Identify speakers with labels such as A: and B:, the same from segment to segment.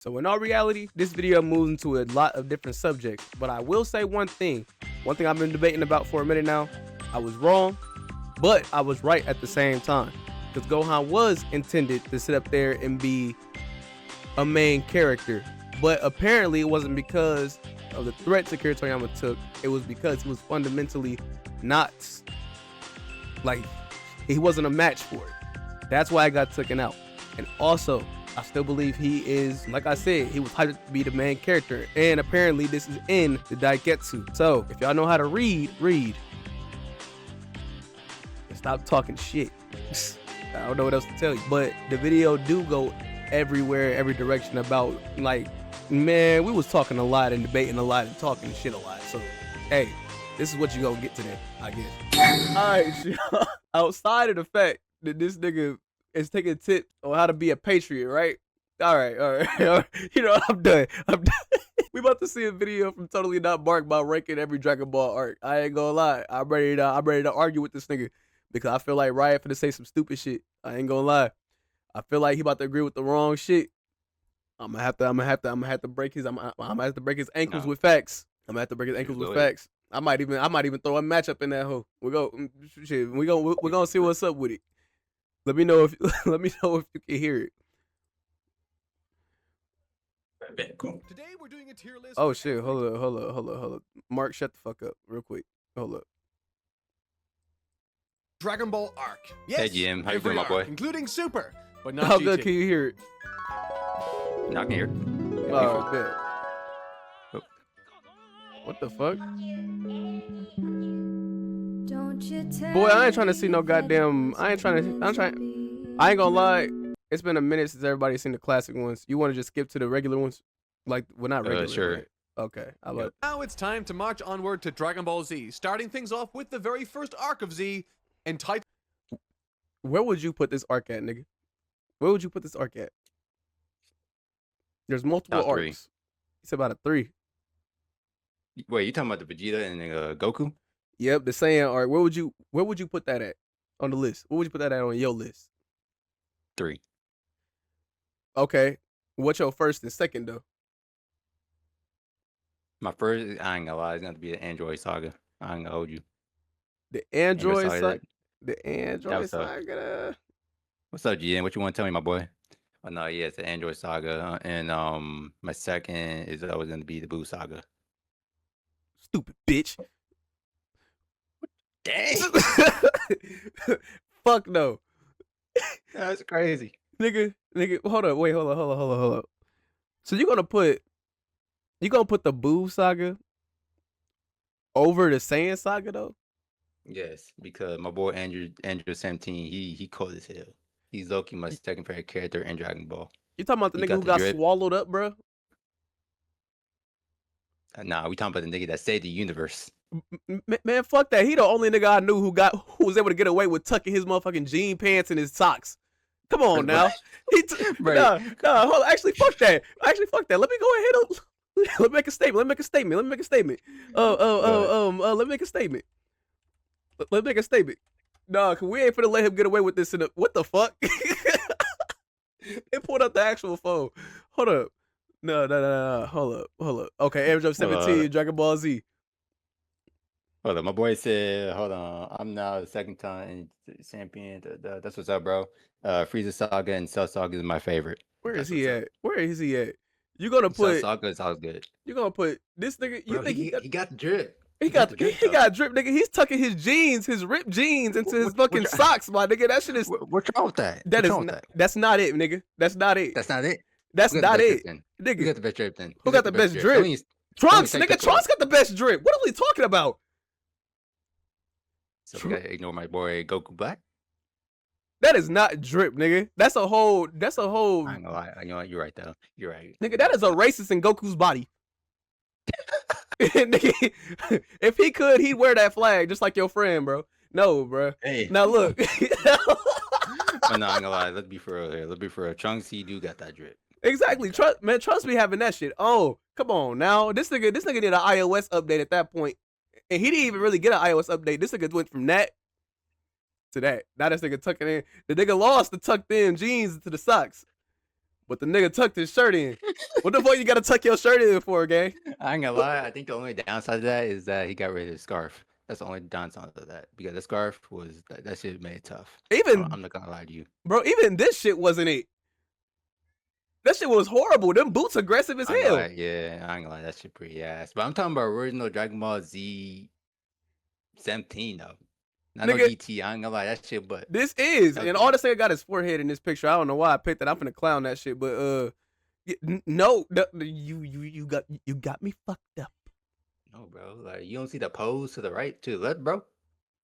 A: So in all reality, this video moves into a lot of different subjects, but I will say one thing I've been debating about for a minute now. I was wrong, but I was right at the same time, because Gohan was intended to sit up there and be a main character, but apparently it wasn't because of the threats Akira Toriyama took. It was because he was fundamentally not, like, he wasn't a match for it. That's why I got taken out. And also, I still believe he is, like I said, he was hyped to be the main character, and apparently this is in the Daiketsu. So if y'all know how to read, and stop talking shit. I don't know what else to tell you, but the video do go everywhere, every direction about, like, man, we was talking a lot and debating a lot and talking shit a lot. So hey, this is what you gonna get today, I guess. All right, shit. Outside of the fact that this nigga is taking tips on how to be a patriot, right? All right. You know, I'm done. We about to see a video from Totally Not Bark about ranking every Dragon Ball arc. I ain't gonna lie. I'm ready to argue with this nigga because I feel like Riot finna say some stupid shit. I ain't gonna lie. I feel like he about to agree with the wrong shit. I'm gonna have to break his ankles with facts. I'm gonna have to break his ankles with facts. I might even throw a matchup in that hole. We gonna see what's up with it. Let me know if you can hear it.
B: Cool.
C: Today we're doing a tier list.
A: Oh shit! Hold up. Mark, shut the fuck up, real quick. Hold up.
C: Dragon Ball arc. Yes.
B: Hey GM, how you doing, my boy?
C: Including Super, but not
A: How
C: GT.
A: good can you hear it?
B: I can hear it.
A: Oh, bet.
B: Oh.
A: What the fuck?
D: Boy,
A: I ain't trying to see no goddamn. I ain't gonna lie. It's been a minute since everybody's seen the classic ones. You want to just skip to the regular ones? Like, well, not regular.
B: Sure.
A: Right? Okay. I love.
C: Now it's time to march onward to Dragon Ball Z, starting things off with the very first arc of Z, entitled.
A: Where would you put this arc at, nigga? Where would you put this arc at? There's multiple
B: Top 3.
A: arcs. It's about a 3.
B: Wait, you talking about the Vegeta and Goku?
A: Yep, the Saiyan arc. Where would you put that at on the list? Where would you put that at on your list?
B: 3.
A: Okay. What's your first and second though?
B: My first, I ain't gonna lie, it's gonna be the Android Saga. I ain't gonna hold you.
A: The Android
B: Saga.
A: saga. The Android
B: what's up?
A: saga.
B: What's up, GM? What you want to tell me, my boy? Oh no, yeah, it's the Android Saga, and my second is always gonna be the Boo Saga.
A: Stupid bitch.
B: Dang,
A: Fuck no.
B: that's crazy.
A: Nigga, hold up. So you're gonna put the Boo saga over the Saiyan saga though?
B: Yes, because my boy Andrew 17, he cold as hell. He's Loki, my second favorite character in Dragon Ball.
A: You talking about the
B: He
A: nigga
B: got
A: who
B: the
A: got
B: drip.
A: swallowed up, bro?
B: Nah, we talking about the nigga that saved the universe.
A: Man, fuck that. He the only nigga I knew who was able to get away with tucking his motherfucking jean pants in his socks. Come on now.
B: Right.
A: Nah, hold on. Actually, fuck that. Let me go ahead and let me make a statement. Let me make a statement. Let me make a statement. Nah, cause we ain't finna let him get away with this what the fuck? They pulled out the actual phone. Hold up. No. Hold up. Okay, Android 17, Dragon Ball Z.
B: Hold on, my boy said, hold on, I'm now the second time champion. That's what's up, bro. Frieza Saga and Cell Saga is my favorite.
A: Where is
B: That's
A: he
B: what's
A: at? Where is he at? You gonna
B: Cell
A: put
B: Saga is always good.
A: you gonna put this nigga? You
B: Bro,
A: think
B: he got the drip.
A: he got
B: the drip,
A: he
B: though.
A: got drip, nigga? He's tucking his jeans, his ripped jeans into his fucking socks, my nigga. That shit is
B: What's wrong with that?
A: that
B: What's
A: is
B: wrong with
A: not,
B: that?
A: that's not it, nigga. That's not it.
B: That's not it.
A: That's
B: Who got
A: not
B: the best
A: it,
B: drip then? Who
A: nigga.
B: got the best drip then?
A: Who got the best drip?
B: Only
A: Trunks,
B: take
A: nigga.
B: the
A: Trunks got the best drip. What are we talking about?
B: So we gotta ignore my boy Goku Black.
A: That is not drip, nigga. That's a whole.
B: I ain't gonna lie. You know what? You're right though. You're right.
A: Nigga, that is a racist in Goku's body. Nigga, if he could, he'd wear that flag just like your friend, bro. No, bro.
B: Hey.
A: Now look.
B: Oh, no, I ain't gonna lie. Let's be for real here. Let's be for real. Trunks, he do got that drip.
A: Exactly. Trust me having that shit. Oh, come on now. This nigga did an iOS update at that point. And he didn't even really get an iOS update. This nigga went from that to that. Now this nigga tucking in. The nigga lost the tucked in jeans into the socks. But the nigga tucked his shirt in. What the fuck you gotta tuck your shirt in for, gang?
B: I ain't gonna lie. I think the only downside of that is that he got rid of his scarf. That's the only downside of that because the scarf was that shit made it tough.
A: Even
B: I'm not gonna lie to you,
A: bro. Even this shit wasn't it. That shit was horrible. Them boots aggressive as hell.
B: Yeah, I ain't gonna lie. That shit pretty ass. But I'm talking about original Dragon Ball Z 17 though. Not no
A: Nigga,
B: GT. I ain't gonna lie. That shit, but
A: this is,
B: Okay.
A: and all this nigga got his forehead in this picture. I don't know why I picked it. I'm finna clown that shit, but no, you got me fucked up.
B: no, bro. Like you don't see the pose to the right, to the left, bro.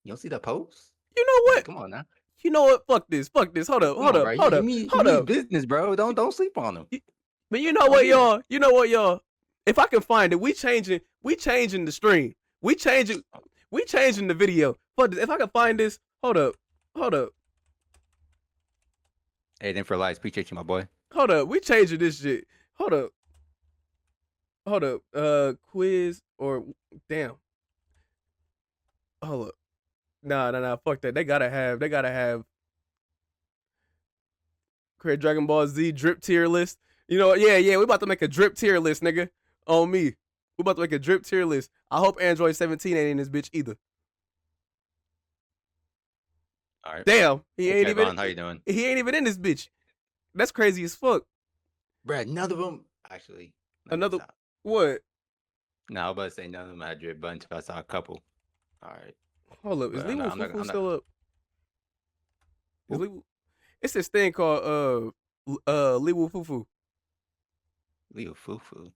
B: You don't see the pose.
A: You know what?
B: Come on now.
A: You know what? Fuck this. Hold up.
B: Come on, bro.
A: Hold
B: He
A: up.
B: means business, bro. Don't sleep on him.
A: But you know what, y'all? If I can find it, we changing the stream. We changing the video. Fuck this. If I can find this, hold up.
B: Hey, then for life. Appreciate you, my boy.
A: Hold up. We changing this shit. Hold up. Quiz or damn. Hold up. Nah. Fuck that. They gotta have create Dragon Ball Z drip tier list. You know, yeah. We about to make a drip tier list, nigga. On me. We about to make a drip tier list. I hope Android 17 ain't in this bitch either.
B: All right.
A: Damn, he
B: Hey,
A: ain't even.
B: Kevon, how you doing?
A: He ain't even in this bitch. That's crazy as fuck.
B: Brad, none of them actually.
A: Another what?
B: No, I was about to say none of them had drip buttons. I saw a couple. All right.
A: Hold up, is
B: But I'm
A: Liwu
B: not- I'm not-
A: Fufu
B: I'm not-
A: still up? Is Liwu- It's this thing called Liwu Fufu.
B: Leo Fufu.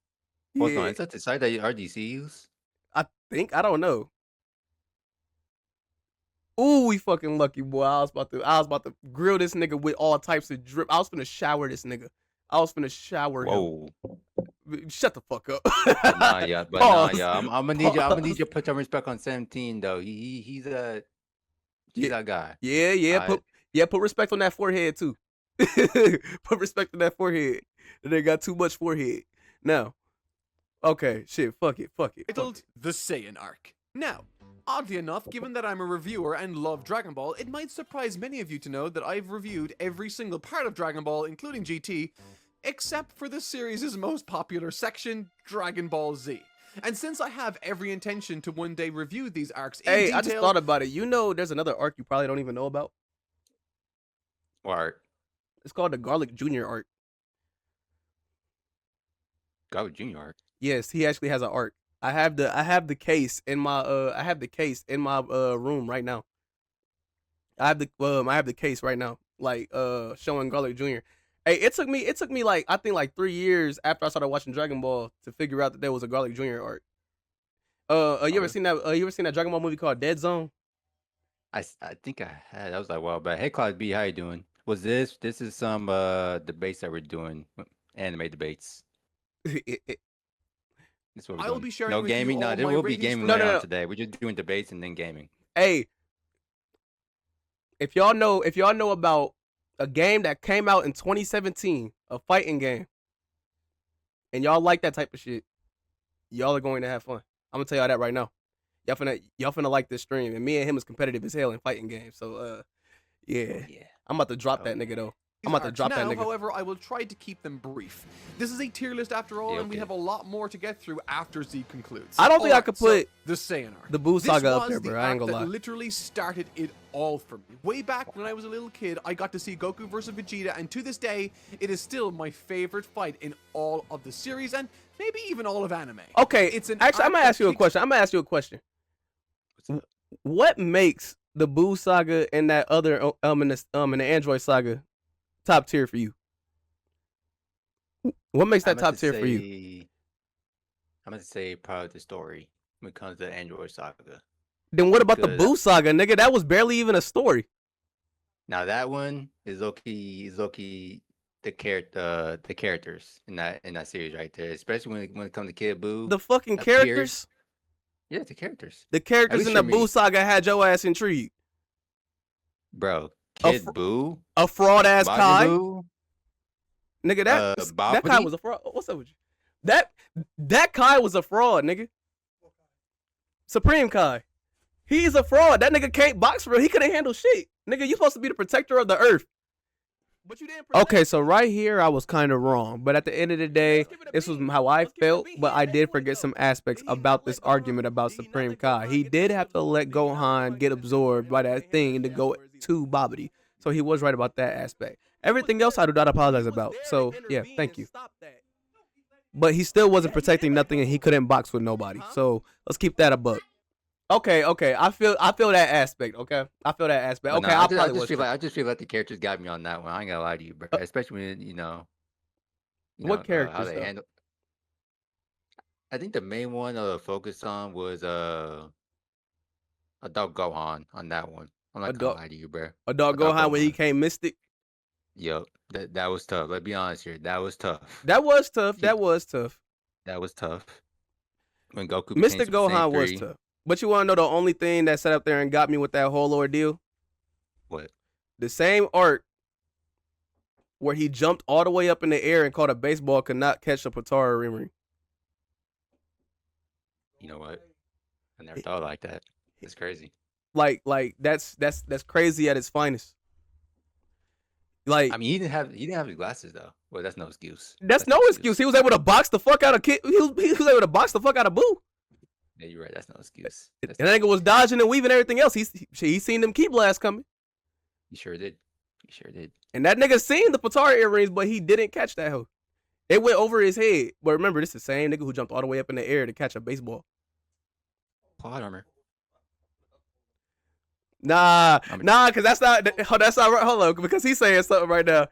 B: Hold on,
A: Yeah,
B: is that the site that RDC use?
A: I don't know. Ooh, we fucking lucky, boy. I was about to grill this nigga with all types of drip. I was finna shower this nigga. I was finna shower him.
B: Whoa.
A: Shut the fuck up.
B: But nah, yeah.
A: Pause.
B: I'm gonna need you. I'm gonna need
A: Pause.
B: you to put some respect on 17 though. He's that guy.
A: Yeah.
B: Alright.
A: Put respect on that forehead too. Put respect on that forehead. They got too much forehead. Now, okay, shit, fuck it.
C: Titled The Saiyan Arc. Now, oddly enough, given that I'm a reviewer and love Dragon Ball, it might surprise many of you to know that I've reviewed every single part of Dragon Ball, including GT, except for the series' most popular section, Dragon Ball Z. And since I have every intention to one day review these arcs in
A: Hey,
C: detail,
A: I just thought about it. You know, there's another arc you probably don't even know about.
B: Or
A: It's called the Garlic Jr. arc.
B: Go Junior.
A: Yes, he actually has an arc. I have the case in my room right now. I have the case right now, like showing Garlic Jr. Hey, it took me like I think like 3 years after I started watching Dragon Ball to figure out that there was a Garlic Jr. arc. You ever seen that? You ever seen that Dragon Ball movie called Dead Zone?
B: I think I had. That was like a while back. Hey, Cloud B, how you doing? Was this is some debates that we're doing, anime debates. That's what we're
C: I will
B: doing.
C: be sharing
B: No
C: with you
B: gaming. No,
C: all
B: there
C: my
B: will be
C: ratings
B: gaming
C: for-
B: later
A: No.
B: on today. We're just doing debates and then gaming.
A: Hey, if y'all know about a game that came out in 2017, a fighting game, and y'all like that type of shit, y'all are going to have fun. I'm gonna tell y'all that right now. Y'all finna like this stream, and me and him is competitive as hell in fighting games. So yeah,
B: Yeah.
A: I'm about to drop that
B: Oh,
A: nigga though.
C: these
A: I'm about to
C: arcs.
A: drop that
C: Now,
A: nigga.
C: however, I will try to keep them brief. This is a tier list after all,
B: Yeah,
C: and we
B: okay.
C: have a lot more to get through after Z concludes.
A: I don't think I
C: Alright,
A: could
C: so,
A: put
C: the Saiyan arc.
A: the Boo
C: This
A: Saga up
C: was
A: there,
C: the
A: bro. I ain't
C: arc
A: gonna
C: that
A: lie.
C: literally started it all for me. Way back when I was a little kid, I got to see Goku versus Vegeta, and to this day, it is still my favorite fight in all of the series, and maybe even all of anime.
A: Okay,
C: It's an
A: actually, I'm
C: arc
A: gonna ask
C: that
A: you a
C: kicks-
A: question.
B: What's up?
A: What makes the Boo Saga and that other in the Android Saga top tier for you? What makes that
B: I'm gonna
A: top tier for you?
B: say- I'm gonna say probably the story when it comes to the Android Saga.
A: Then what about the
B: because-
A: Boo Saga, nigga? That was barely even a story.
B: Now that one is okay. The characters in that series right there, especially when it comes to Kid Boo.
A: The fucking
B: appears-
A: characters,
B: Yeah, the characters,
A: the characters
B: least
A: in the
B: for
A: Boo
B: me.
A: Saga had your ass intrigued.
B: bro.
A: A
B: Kid
A: fr-
B: Boo,
A: A fraud ass Kai,
B: Boo,
A: nigga. That Kai
B: Bobbity?
A: was a fraud. What's up with you? That Kai was a fraud, nigga. Supreme Kai. He's a fraud. That nigga can't box for real. He couldn't handle shit. Nigga, you supposed to be the protector of the earth. But you didn't. Okay, so right here I was kind of wrong, but at the end of the day, this was how I felt. But I did forget some aspects about this argument about Supreme Kai. He did have to let Gohan get absorbed by that thing to go to Babidi, so he was right about that aspect. Everything else I do not apologize about. So yeah, thank you. But he still wasn't protecting nothing, and he couldn't box with nobody. So let's keep that a buck. Okay. I feel that aspect. Okay, I feel that aspect.
B: But
A: Okay,
B: nah,
A: I
B: just feel like the characters got me on that one. I ain't gonna lie to you, bro. Especially when
A: What
B: how
A: characters
B: they
A: though?
B: handle. I think the main one focused on was Adult Gohan on that one. I'm not gonna
A: Adult
B: lie to you, bro.
A: Adult
B: Adult
A: Gohan when he
B: Gohan.
A: came Mystic.
B: Yo, that was tough. Let's be honest here. That was tough.
A: That was tough.
B: He-
A: That was tough.
B: That was tough. When Goku became
A: Mr.
B: Super
A: Gohan
B: Saiyan
A: was
B: 3,
A: tough. But you want to know the only thing that sat up there and got me with that whole ordeal?
B: what?
A: The same arc where he jumped all the way up in the air and caught a baseball could not catch a Potara ring.
B: You know what? I never thought like that. It's crazy.
A: Like that's crazy at its finest. Like
B: I mean, he didn't have his glasses though. Well, that's no excuse.
A: that's no excuse. He was able to box the fuck out of Kid. He was able to box the fuck out of Boo.
B: Yeah, you're right. That's no excuse.
A: And that nigga was dodging and weaving everything else. He seen them key blasts coming.
B: He sure did. He sure did.
A: And that nigga seen the Potara earrings, but he didn't catch that hoe. It went over his head. But remember, this is the same nigga who jumped all the way up in the air to catch a baseball.
B: Plot armor.
A: Nah, cause that's not right. Hold on, because he's saying something right now.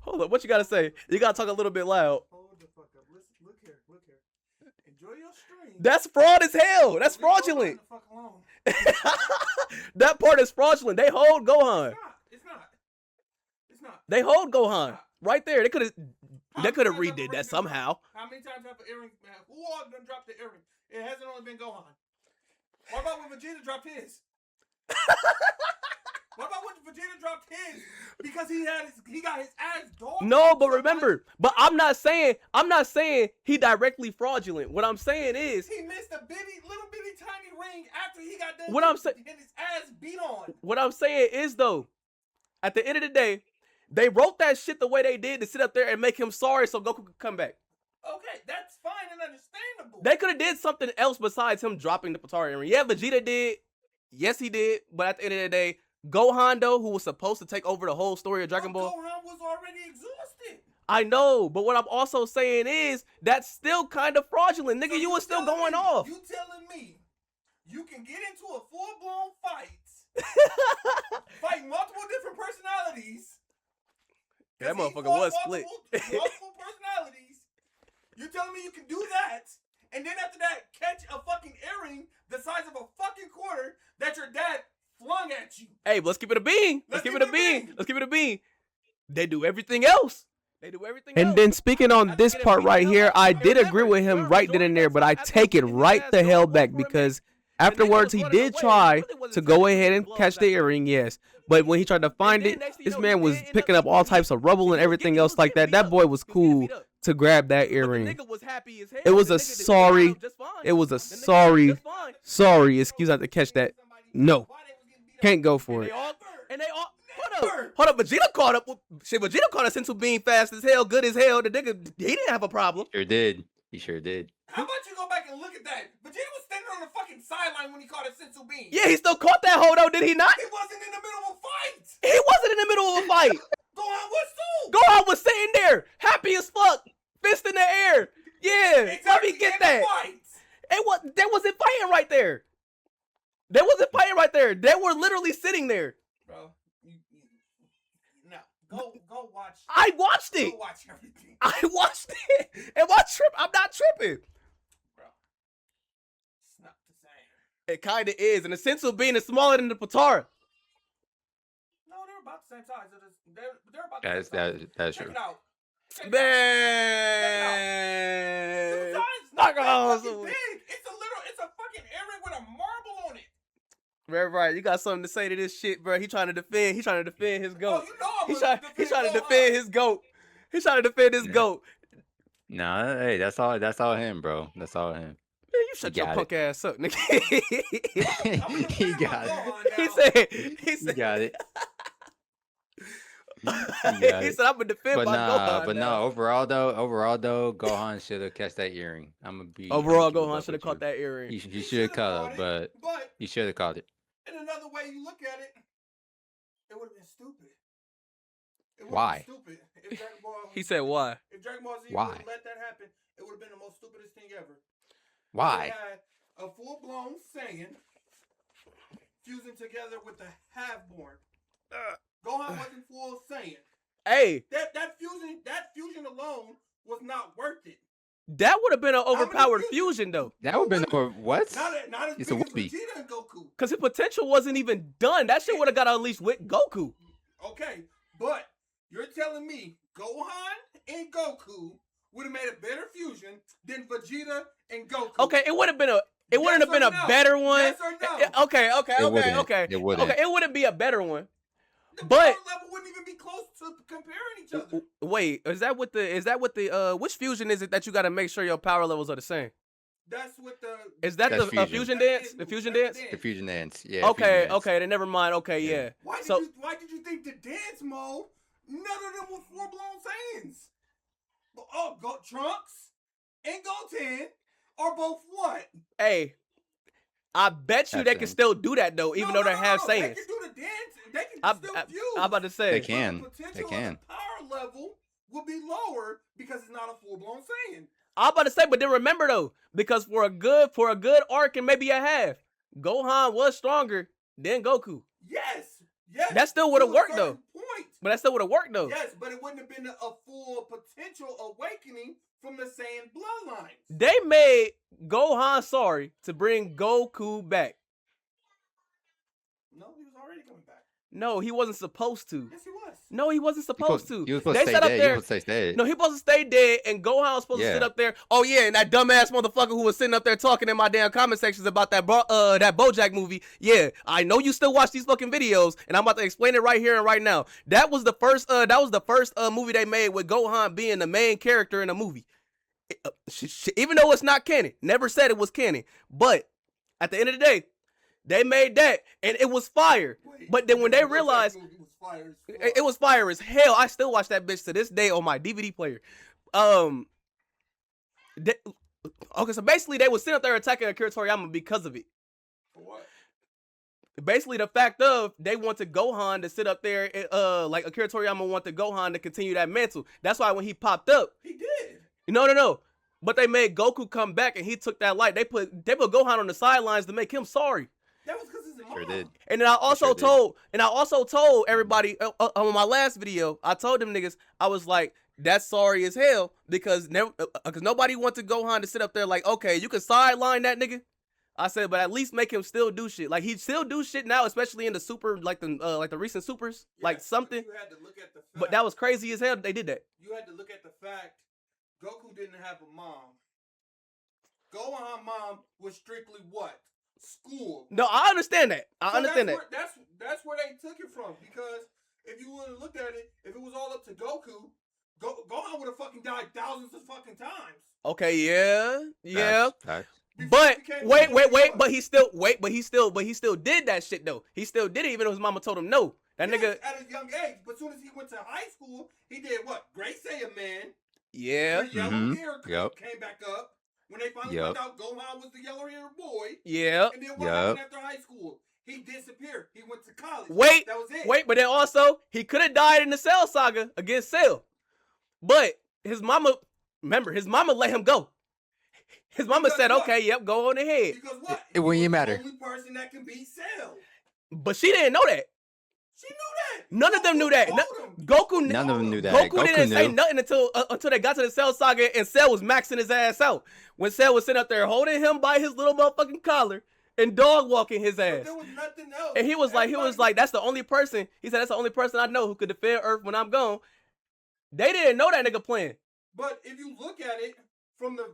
A: Hold up, what you gotta say? You gotta talk a little bit loud.
E: Hold the fuck up. Listen, look here. Enjoy your stream.
A: That's fraud as hell. That's fraudulent.
E: Leave Gohan the fuck alone.
A: That part is fraudulent. They hold Gohan.
E: It's not.
A: They hold Gohan right there. They could have
E: How
A: redid
E: many
A: that
E: times have
A: somehow.
E: How many times have an earring? Who all done dropped the earring? It hasn't only been Gohan. What about when Vegeta dropped his? What about when Vegeta dropped his? Because he got his ass dogged.
A: No, but remember, I'm not saying he directly fraudulent. What I'm saying is
E: He missed a little bitty tiny ring after he got done.
A: What I'm saying-
E: getting his ass beat on.
A: What I'm saying is though, at the end of the day, they wrote that shit the way they did to sit up there and make him sorry so Goku could come back.
E: Okay, that's fine and understandable.
A: They could have did something else besides him dropping the Potara earring. Yeah, Vegeta did. Yes, he did. But at the end of the day, Gohan though, who was supposed to take over the whole story of Dragon Ball.
E: Gohan was already exhausted.
A: I know, but what I'm also saying is that's still kind of fraudulent, nigga.
E: So
A: You was still
E: telling
A: going
E: me-
A: off.
E: You telling me you can get into a full-blown fight, fight multiple different personalities.
A: That
E: 'cause he
A: motherfucker
E: fought
A: was split.
E: multiple personalities. You're telling me you can do that, and then after that, catch a fucking earring the size of a fucking quarter that your dad flung at you.
A: Hey, but let's keep it a bean. Let's keep it a bean. They do everything else. And then speaking on this part right here, I did agree with him right then and there, but I take it right the hell back because afterwards he did try to go ahead and catch the earring, yes. But when he tried to find it, this man was picking up all types of rubble and everything else like that. That boy was cool to grab that earring. It was a sorry excuse not to catch that. No, can't go for it. Hold up, Vegeta caught up with shit. Vegeta caught a sensu bean fast as hell, good as hell. The nigga, he didn't have a problem.
B: Sure did. He sure did.
E: How about you go back and look at that? Vegeta was standing on the fucking sideline when he caught a sensu bean.
A: Yeah, he still caught that hold though, did he not?
E: He wasn't in the middle of a fight.
A: He wasn't in the middle of a fight.
E: Gohan was too.
A: Gohan was sitting there, happy as fuck, fist in the air. Yeah, let me get that. There wasn't fighting right there. There wasn't fighting right there. They were literally sitting there.
E: Bro, no, go watch.
A: I watched it.
E: Go watch everything.
A: I watched it. Am I tripping? I'm not tripping.
E: Bro, it's not the same.
A: It kind of is, and the sensu bean is smaller than the Potara.
E: No, they're about the same size. They're about the same size.
B: That's
E: Check
B: true.
E: it out.
A: Man,
E: The size
A: knock
E: not
A: on
E: fucking
A: some-
E: big. It's a fucking earring with a marble on it.
A: Right. You got something to say to this shit, bro? He trying to defend his goat.
E: Oh, you know I'm
A: He's
E: gonna
A: trying to
E: Gohan.
A: defend his goat. He's trying to defend his
B: Yeah.
A: goat.
B: Nah, hey, that's all him, bro. That's all him.
A: Man, you shut your
B: got
A: punk ass up, nigga.
E: I'm gonna
B: He
E: defend
B: got
E: my
B: it.
E: Gohan now.
A: He
B: He
A: said,
B: got it. Yeah.
A: He said, "I'm gonna defend
B: But
A: my Gohan."
B: but
A: now.
B: no. Overall though, Gohan should have catch that earring. I'm gonna be.
A: Overall,
B: keep it
A: Gohan
B: buck
A: should have
B: with you.
A: caught that earring.
B: He should have caught it, but
E: but
B: he should have caught it.
E: in another way you look at it, it would have been stupid. It would
B: Why?
E: have been stupid if Dragon Ball.
A: He said, "Why?"
E: If Dragon Ball Z
B: Why?
E: would have let that happen, it would have been the most stupidest thing ever.
B: Why?
E: They had a full-blown Saiyan fusing together with the half-born. Gohan wasn't full Saiyan.
A: Hey,
E: That fusion alone was not worth it.
A: that would have been an
E: many
A: overpowered
E: fusions?
A: fusion though,
B: That would have been over what?
E: Not as
B: It's
E: big
B: a
E: as
B: whoopee.
E: Vegeta and Goku.
A: because his potential wasn't even done. That shit would have got unleashed with Goku.
E: Okay, but you're telling me Gohan and Goku would have made a better fusion than Vegeta and Goku?
A: Okay, it would have been a. It
E: Yes
A: wouldn't have been
E: or
A: a
E: no?
A: better one.
E: Yes or no?
A: Okay.
B: It wouldn't.
A: Okay.
B: It wouldn't.
A: Okay, it wouldn't be a better one.
E: The
A: But-
E: power level wouldn't even be close to comparing each other.
A: Wait, is that what the which fusion is it that you got to make sure your power levels are the same?
E: That's what the.
A: Is that
B: That's
A: the
B: fusion.
A: fusion dance? The fusion dance?
B: The fusion dance. Yeah.
A: Okay,
B: fusion dance.
A: okay, then never mind. Okay,
B: Yeah.
A: yeah.
E: Why
A: So
E: did you think the dance mode? None of them were full-blown Saiyans. But Trunks and Goten are both what?
A: hey, I bet you
B: Half
A: they can
B: Saiyans.
A: still do that though, even though they're half
E: They
A: Saiyans.
E: can do the dance. They can
A: I'm
E: still fuse.
A: about to say.
B: They can.
E: But the
B: They
E: potential
B: can.
E: of the power level will be lower because it's not a full-blown Saiyan.
A: I'm about to say, but then remember though, because for a good arc and maybe a half, Gohan was stronger than Goku.
E: Yes.
A: That still would've
E: to a
A: worked,
E: certain
A: though.
E: Point.
A: But that still would have worked though.
E: Yes, but it wouldn't have been a full potential awakening from the Saiyan bloodlines.
A: They made Gohan sorry to bring Goku back.
E: No, he was already coming back.
A: No, he wasn't supposed to.
E: Yes, he was.
A: No, he wasn't supposed to.
B: You were supposed
A: They
B: to
A: sat
B: stay
A: up
B: dead.
A: there.
B: You were supposed to stay dead.
A: No, he supposed to stay dead, and Gohan was supposed to sit
B: Yeah.
A: up there. Oh yeah, and that dumbass motherfucker who was sitting up there talking in my damn comment sections about that that BoJack movie. Yeah, I know you still watch these fucking videos, and I'm about to explain it right here and right now. That was the first. Movie they made with Gohan being the main character in a movie. Even though it's not canon, never said it was canon. But at the end of the day, they made that, and it was fire.
E: Wait,
A: But then when they
E: the
A: realized
E: movie was fire as fuck.
A: it was fire as hell. I still watch that bitch to this day on my DVD player. Okay, so basically they would sit up there attacking Akira Toriyama because of it.
E: For what?
A: Basically, the fact of they wanted Gohan to sit up there, like Akira Toriyama wanted Gohan to continue that mantle. That's why when he popped up,
E: He did.
A: no. But they made Goku come back and he took that light. They put Gohan on the sidelines to make him sorry.
E: That was because his mom.
B: Sure did.
A: And then I also
B: sure did.
A: told everybody on my last video, I told them niggas, I was like, that's sorry as hell because nobody wanted Gohan to sit up there like, okay, you can sideline that nigga. I said, but at least make him still do shit. Like he still do shit now, especially in the super, like the recent supers, like
E: Yes,
A: something.
E: You had to look at the fact.
A: But that was crazy as hell. They did that.
E: You had to look at the fact Goku didn't have a mom. Gohan mom was strictly what? School.
A: No, I understand that. I
E: So
A: understand that.
E: That's where they took it from. Because if you would have looked at it, if it was all up to Goku, Gohan would have fucking died thousands of fucking times.
A: Okay, yeah.
B: Facts.
E: Before
A: But
E: he became
A: wait,
E: what he was.
A: but he still did that shit though. He still did it even though his mama told him no. That
E: Yes,
A: nigga,
E: at a young age. But as soon as he went to high school, he did what? Great Saiyan Man.
A: yeah,
E: The yellow
B: Mhm.
E: hair
B: Yep.
E: came back up. When they finally
B: Yep.
E: found out Gohan was the yellow-haired boy.
A: yeah.
E: And then what
B: Yep.
E: happened after high school? He disappeared. He went to college.
A: Wait,
E: that was it.
A: Wait, but then also he could have died in the Cell saga against Cell, but his mama let him go. His mama
E: Because
A: said,
E: what?
A: "Okay, yep, go on ahead."
E: Because what?
B: It wouldn't
E: He
B: even
E: was
B: matter.
E: The only person that can beat Cell.
A: But she didn't know that.
E: She knew that.
A: None of them knew that.
E: told him.
A: Goku,
B: None of them knew that.
A: Goku didn't say
B: knew.
A: nothing until they got to the Cell saga and Cell was maxing his ass out. When Cell was sitting up there holding him by his little motherfucking collar and dog walking his
E: But
A: ass.
E: there was nothing else.
A: And he was
E: Everybody-
A: like, that's the only person. He said, that's the only person I know who could defend Earth when I'm gone. They didn't know that nigga playing.
E: But if you look at it from the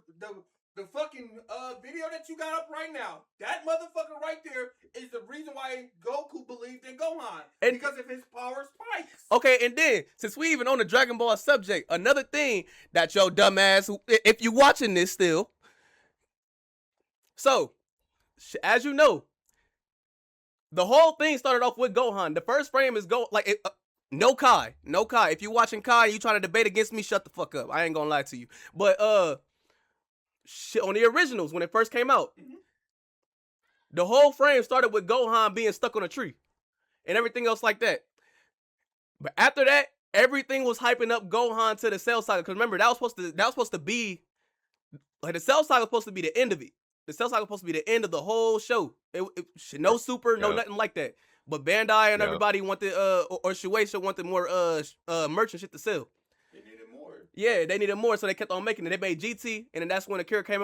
E: fucking video that you got up right now, that motherfucker right there is the reason why Goku believed in Gohan.
A: And-
E: because of his power spikes.
A: Okay, and then since we even on the Dragon Ball subject, another thing that your dumbass, if you watching this still, so as you know, the whole thing started off with Gohan. The first frame is No Kai. If you watching Kai and you trying to debate against me, shut the fuck up. I ain't gonna lie to you. But shit, on the originals when it first came out, the whole frame started with Gohan being stuck on a tree and everything else like that. But after that, everything was hyping up Gohan to the Cell Saga. Because remember, that was supposed to be like the Cell Saga was supposed to be the end of it. The Cell Saga was supposed to be the end of the whole show. No Super, no nothing like that. But Bandai and everybody wanted or Shueisha wanted more merchant shit to sell.
E: They needed more.
A: Yeah, they needed more, so they kept on making it. They made GT, and then that's when Akira came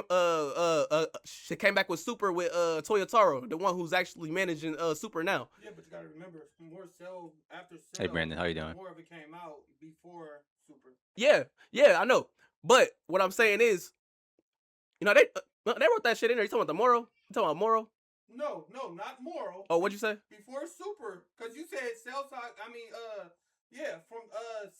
A: back with Super with Toyotaro, the one who's actually managing Super now.
E: Yeah, but you gotta remember, more Cell after Cell.
B: Hey Brandon, how you doing?
E: More of it came out before Super.
A: Yeah, I know. But what I'm saying is, you know, they wrote that shit in there. You talking about the Moro? You talking about Moro?
E: No, not Moral.
A: Oh, what'd you say?
E: Before Super, because you said Cell Saga. From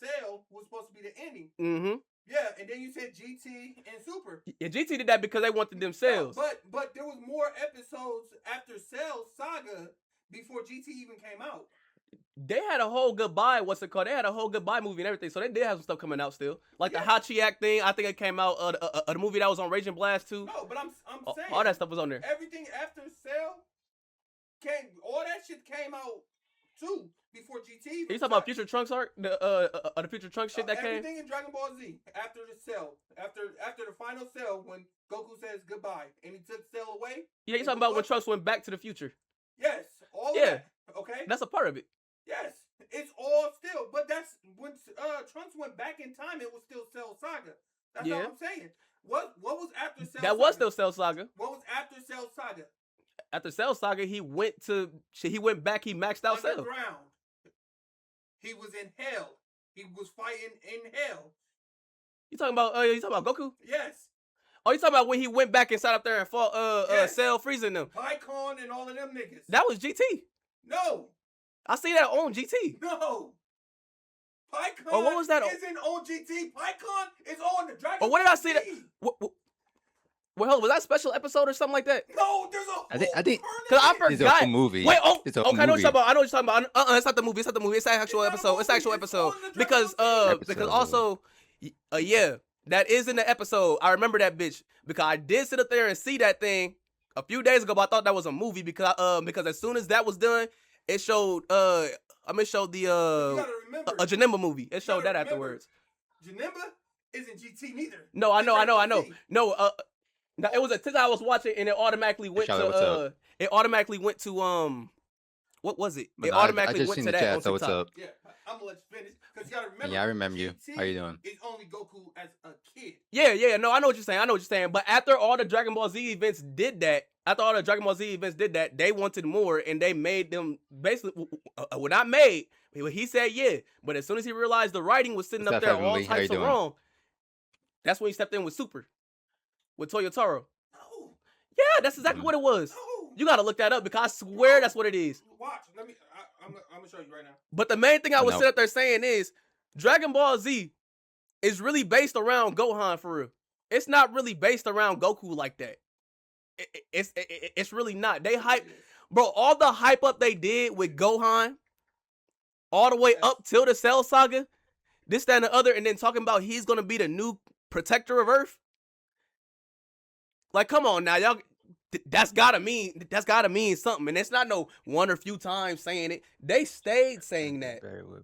E: Cell was supposed to be the ending.
A: Mm-hmm.
E: Yeah, and then you said GT and Super.
A: Yeah, GT did that because they wanted themselves.
E: But there was more episodes after Cell Saga before GT even came out.
A: They had a whole goodbye. What's it called? They had a whole goodbye movie and everything. So they did have some stuff coming out still, like the Hachiak thing. I think it came out. The movie that was on Raging Blast too.
E: No, but I'm saying
A: all that stuff was on there.
E: Everything after Cell all that shit came out too before GT.
A: You talking about Future Trunks arc? The Future Trunks shit that
E: everything
A: came?
E: in Dragon Ball Z after the Cell, after the final Cell when Goku says goodbye and he took Cell away.
A: Yeah, you talking about when Trunks went back to the future?
E: Yes, all of that. Okay,
A: that's a part of it.
E: Yes, it's all still, but that's when Trunks went back in time. It was still Cell Saga. That's all I'm saying. What was after Cell?
A: That was still Cell Saga.
E: What was after Cell Saga?
A: After Cell Saga, he went back. He maxed out Cell.
E: Underground. He was in hell. He was fighting in hell.
A: You talking about Goku?
E: Yes.
A: Oh, you talking about when he went back and sat up there and fought Cell, freezing them?
E: Pycon and all of them niggas.
A: That was GT.
E: No.
A: I see that on GT.
E: No. Pycon
A: what was that?
E: Isn't on GT. Pycon is on the Dragon.
A: Oh, what did I see
E: that?
A: Well, was that a special episode or something like that?
E: No, there's a
B: I think
A: because I forgot.
B: It's a full movie.
A: Wait,
B: it's a
A: okay, I know what
B: movie.
A: you're talking about. I know what you're talking about. It's not the movie. It's not the movie. It's the actual episode. It's the actual episode. Because also, that is in the episode. I remember that bitch because I did sit up there and see that thing a few days ago. But I thought that was a movie because as soon as that was done, it showed the a Janemba movie. It showed that afterwards.
E: Janemba isn't GT neither.
A: No, I know. No, it was a title I was watching and it automatically went to what was it? It automatically went to that on
B: so what's
A: TikTok.
B: up?
E: Yeah, I'm gonna let you finish because you gotta remember.
B: Yeah, I remember you.
E: GT
B: How you doing?
E: Is only Goku as a kid.
A: Yeah. No, I know what you're saying. But after all the Dragon Ball Z events did that, they wanted more and they made them basically. Well, not made. He said yeah, but as soon as he realized the writing was sitting up there all types of wrong, that's when he stepped in with Super, with Toyotaro.
E: No.
A: Yeah, that's exactly what it was.
E: No.
A: You gotta look that up because I swear that's what it is.
E: Watch. I'm gonna show you right now.
A: But the main thing I was sitting up there saying is Dragon Ball Z is really based around Gohan for real. It's not really based around Goku like that. It's really not. They hype, bro. All the hype up they did with Gohan, all the way up till the Cell Saga, this, that, and the other, and then talking about he's gonna be the new protector of Earth. Like, come on now, y'all. That's gotta mean something, and it's not no one or few times saying it. They stayed saying that.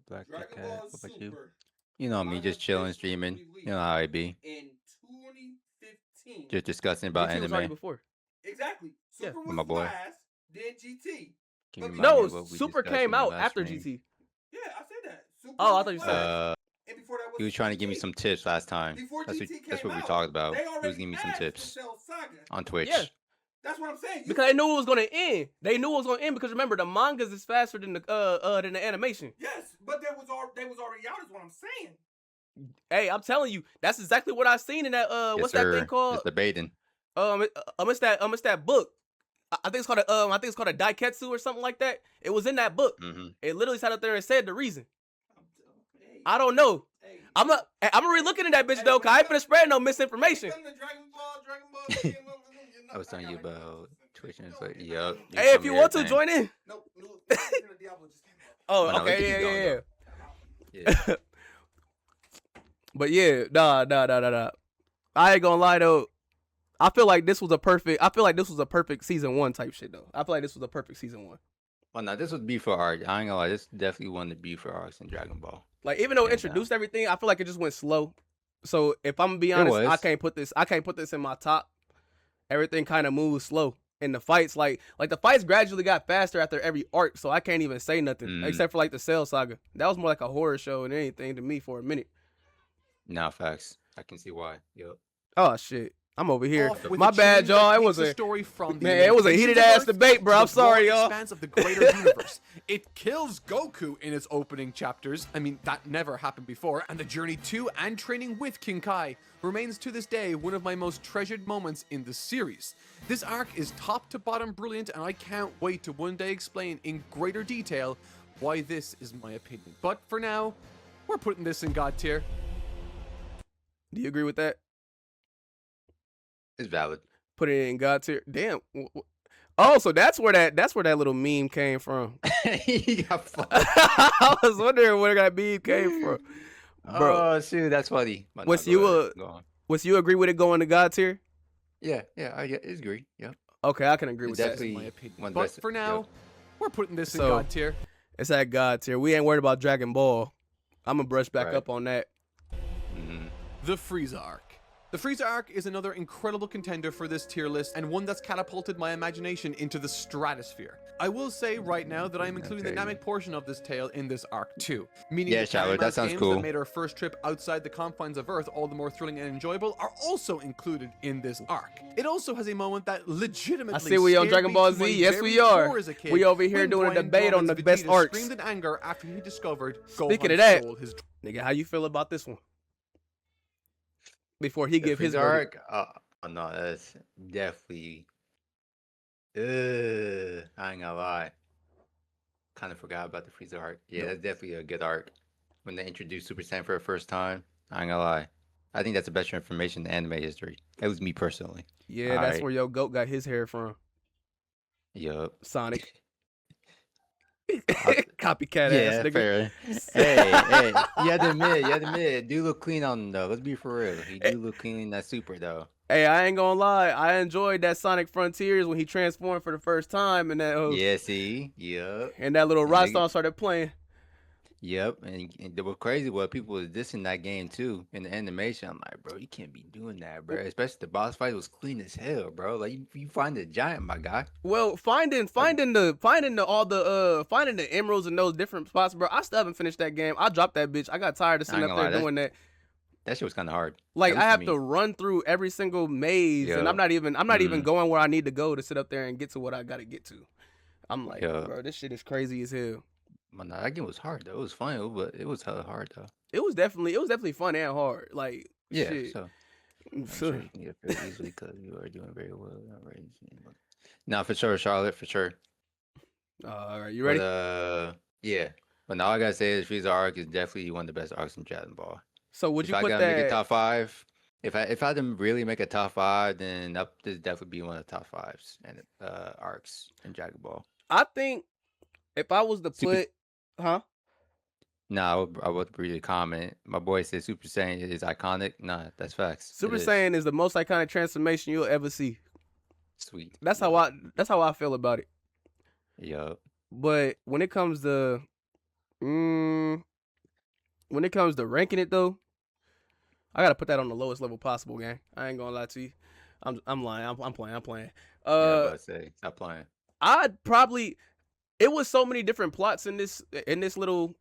B: Black
E: Dragon
B: Cat.
E: Ball
B: What about you?
E: Super.
B: You know me, just chilling, streaming. You know how I be.
E: In 2015.
B: Just discussing about
A: GT was already
B: anime.
A: before.
E: Exactly.
A: Yeah.
E: Super
B: With
E: was
B: my boy.
E: last, then GT.
B: Can you remind me
A: No,
B: what we
A: Super
B: discussed
A: came
B: in the
A: out
B: last
A: after
B: stream?
A: GT.
E: Yeah, I said that. Super
A: Oh, I
E: was
A: thought you said
E: last. And before that was
B: He was trying to give me
E: GT.
B: some tips last time.
E: Before
B: That's
E: GT
B: what
E: came
B: we
E: out,
B: talked about.
E: they
B: He was
E: already
B: giving me some
E: passed the
B: tips
E: Cell Saga.
B: on Twitch.
A: Yeah.
E: That's what I'm saying.
A: Because they knew it was gonna end. Because remember the mangas is faster than the animation.
E: Yes, but they was already out. Is what I'm saying.
A: Hey, I'm telling you, that's exactly what I seen in that what's that thing called?
B: Just debating.
A: It's that book. I think it's called a Daiketsu or something like that. It was in that book.
B: Mm-hmm.
A: It literally sat up there and said the reason.
E: Hey,
A: I don't know.
E: hey.
A: I'm re-looking at that bitch though, cause I ain't finna spread no misinformation.
E: Come to Dragon Ball,
B: I was telling you about Twitch and but yup.
A: Hey, if you want to join in.
E: Nope. Diablo just came out.
A: Oh,
B: Oh, no, we can
A: okay,
B: keep going,
A: yeah.
B: Yeah.
A: But yeah, nah. I ain't gonna lie though. I feel like this was a perfect season 1 type shit though. I feel like this was a perfect season 1.
B: Well, no, this was B for arc. I ain't gonna lie. This definitely one of the B for arcs in Dragon Ball.
A: Like even though it
B: Hands
A: introduced everything, I feel like it just went slow. So if I'm gonna be honest, I
B: was.
A: can't put this in my top. Everything kind of moves slow. And the fights, like the fights gradually got faster after every arc, so I can't even say nothing except for like the Cell Saga. That was more like a horror show than anything to me for a minute.
B: Nah, facts. I can see why. Yep.
A: Oh shit, I'm over here.
C: Off with
A: My
C: a
A: bad,
C: tune
A: y'all.
C: that
A: It was
C: takes the
A: a
C: story from the
A: man. It was a heated
C: limitations
A: ass
C: of Earth
A: debate, bro.
C: to
A: I'm
C: the
A: sorry,
C: broad
A: y'all.
C: expanse of the greater universe. It kills Goku in its opening chapters. I mean, that never happened before. And the journey to and training with King Kai remains to this day one of my most treasured moments in the series. This arc is top to bottom brilliant, and I can't wait to one day explain in greater detail why this is my opinion. But for now, we're putting this in God tier.
A: Do you agree with that?
B: It's valid.
A: Put it in God tier. Damn. Oh, so that's where that little meme came from.
B: He got fucked.
A: I was wondering where that meme came from, bro.
B: Oh, shoot, that's funny. But
A: What's
B: no,
A: you
B: go ahead. Go on.
A: Was you agree with it going to God tier?
B: Yeah, I agree. Yeah.
A: Okay, I can agree with that.
B: Definitely
C: My opinion.
B: one of the
C: But
B: best-
C: for now,
B: yep.
C: we're putting this in
A: So-
C: God tier.
A: It's at God tier. We ain't worried about Dragon Ball. I'm gonna brush back
B: Right.
A: up on that.
B: Mhm.
C: The Frieza arc. The Frieza arc is another incredible contender for this tier list and one that's catapulted my imagination into the stratosphere. I will say right now that I'm including the
B: Okay.
C: Namek portion of this tale in this arc too, meaning
B: Yeah,
C: the
B: Shower, that
C: time-out
B: sounds
C: games
B: cool.
C: that made our first trip outside the confines of Earth all the more thrilling and enjoyable are also included in this arc. It also has a moment that legitimately
A: I see we on
C: scared
A: Dragon
C: me
A: Ball
C: to my
A: Z. Yes,
C: very
A: we are.
C: core as a kid
A: We over here
C: when
A: doing a
C: Brian
A: debate on
C: Blum's
A: the best
C: Vegeta
A: arcs.
C: screamed in anger after he discovered
A: Speaking
C: Gohan
A: of that,
C: stole his
A: Nigga, how you feel about this one? Before he
B: The
A: give his
B: Frieza
A: verdict.
B: arc? Oh, no, that's definitely. I ain't gonna lie. Kind of forgot about the Frieza arc. Yeah, that's definitely a good arc. When they introduced Super Saiyan for the first time, I ain't gonna lie. I think that's the best information in anime history. That was me personally.
A: Yeah, that's
B: Alright.
A: where your goat got his hair from.
B: Yup.
A: Sonic. Copycat ass
B: Yeah,
A: nigga.
B: fair. Hey, you had to admit, dude look clean on him though. Let's be for real. He do look clean in that super though.
A: Hey, I ain't gonna lie. I enjoyed that Sonic Frontiers when he transformed for the first time and that
B: Yeah, see? Yup.
A: and that little
B: And
A: rock
B: nigga-
A: song started playing.
B: Yep. And the what crazy was people was dissing that game too in the animation. I'm like, bro, you can't be doing that, bro. Especially the boss fight was clean as hell, bro. Like you find the giant, my guy.
A: Well, finding the emeralds in those different spots, bro. I still haven't finished that game. I dropped that bitch. I got tired of
B: I
A: sitting
B: ain't
A: up
B: gonna
A: there
B: lie,
A: doing that.
B: That shit was kind of hard.
A: Like
B: At
A: I
B: least
A: have
B: me.
A: to run through every single maze, and
B: Yeah.
A: I'm not even
B: Mhm.
A: going where I need to go to sit up there and get to what I gotta get to. I'm like,
B: Yeah.
A: bro, this shit is crazy as hell.
B: But nah, that game was hard though. It was fun, but it was hella hard though.
A: It was definitely fun and hard. Like
B: Yeah.
A: shit.
B: So I'm sure you can get through it easily because you are doing very well. Nah, for sure, Charlotte, for sure.
A: All right, you ready?
B: But, yeah. But now I gotta say is Frieza arc is definitely one of the best arcs in Dragon Ball.
A: So would
B: If
A: you
B: I
A: put
B: gotta make a
A: that?
B: top five, if I had to really make a top five, then this definitely be one of the top fives and arcs in Dragon Ball.
A: I think if I was to
B: Super-
A: put, huh?
B: Nah, I would read a comment. My boy said Super Saiyan is iconic. Nah, that's facts. It
A: Super
B: is.
A: Saiyan is the most iconic transformation you'll ever see.
B: Sweet.
A: That's how I feel about it.
B: Yup.
A: But when it comes to ranking it though, I gotta put that on the lowest level possible, gang. I ain't gonna lie to you. I'm lying. I'm playing.
B: Yeah, I'm about to say, stop playing.
A: I'd probably. It was so many different plots in this little.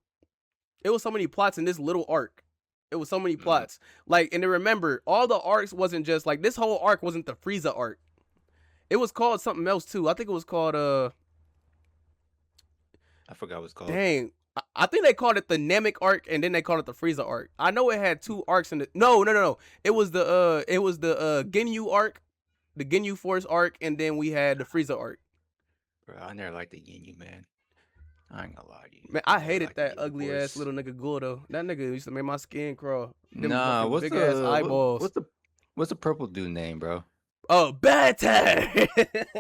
A: It was so many plots in this little arc. It was so many plots. Like, and then remember, all the arcs wasn't just like this whole arc wasn't the Frieza arc. It was called something else too. I think it was called
B: I forgot what it's called.
A: dang. I think they called it the Namek arc, and then they called it the Frieza arc. I know it had two arcs in the. No. It was the Ginyu arc, the Ginyu Force arc, and then we had the Frieza arc.
B: Bro, I never liked the Ginyu, man. I ain't gonna lie to you.
A: Man, I
B: never
A: hated
B: liked the
A: that
B: Ginyu
A: ugly
B: Force.
A: ass little nigga Gordo. That nigga used to make my skin crawl. Them
B: Nah,
A: fucking
B: what's
A: big
B: the
A: ass eyeballs?
B: what's the purple dude name, bro?
A: Oh, bad time.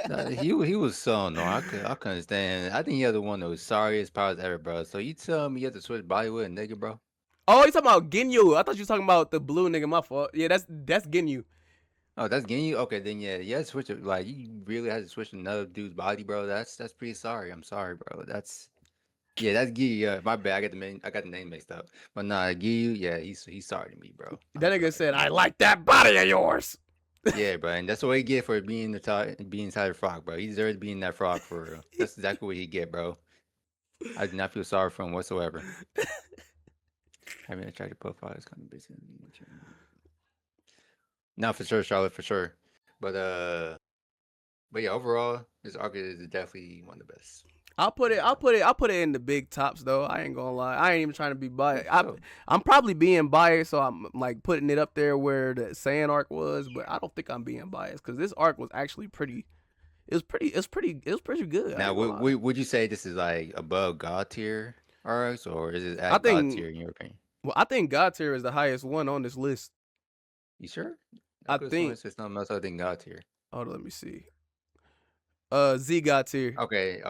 B: Nah, he was so annoying. I couldn't understand. I think he had the one that was sorry as powers ever, bro. So you tell me you have to switch body with a nigga, bro?
A: Oh, you talking about Ginyu? I thought you was talking about the blue nigga. My fault. Yeah, that's Ginyu.
B: Oh, that's Ginyu. Okay, then yeah, switch it. Like you really had to switch another dude's body, bro. That's pretty sorry. I'm sorry, bro. That's Ginyu. Yeah, my bad. I got the name mixed up. But nah, Ginyu. Yeah, he's sorry to me, bro.
A: That nigga said, "I like that body of yours."
B: Yeah, bro, and that's what he get for being inside the frog, bro. He deserves to be in that frog for real. That's exactly what he get, bro. I do not feel sorry for him whatsoever. I mean, I tried to profile this kind of business. No, for sure, Charlotte, for sure. But yeah, overall, this arc is definitely one of the best.
A: I'll put it in the big tops though. I ain't gonna lie. I ain't even trying to be biased.
B: So,
A: I'm probably being biased, so I'm like putting it up there where the Saiyan arc was, but I don't think I'm being biased because this arc was actually pretty. It was pretty good.
B: now, would you say this is like above God tier arcs, or is it at God tier in your opinion?
A: Well, I think God tier is the highest one on this list.
B: You sure?
A: I think
B: it's something else other than God tier.
A: Hold on, let me see. Z God tier.
B: Okay.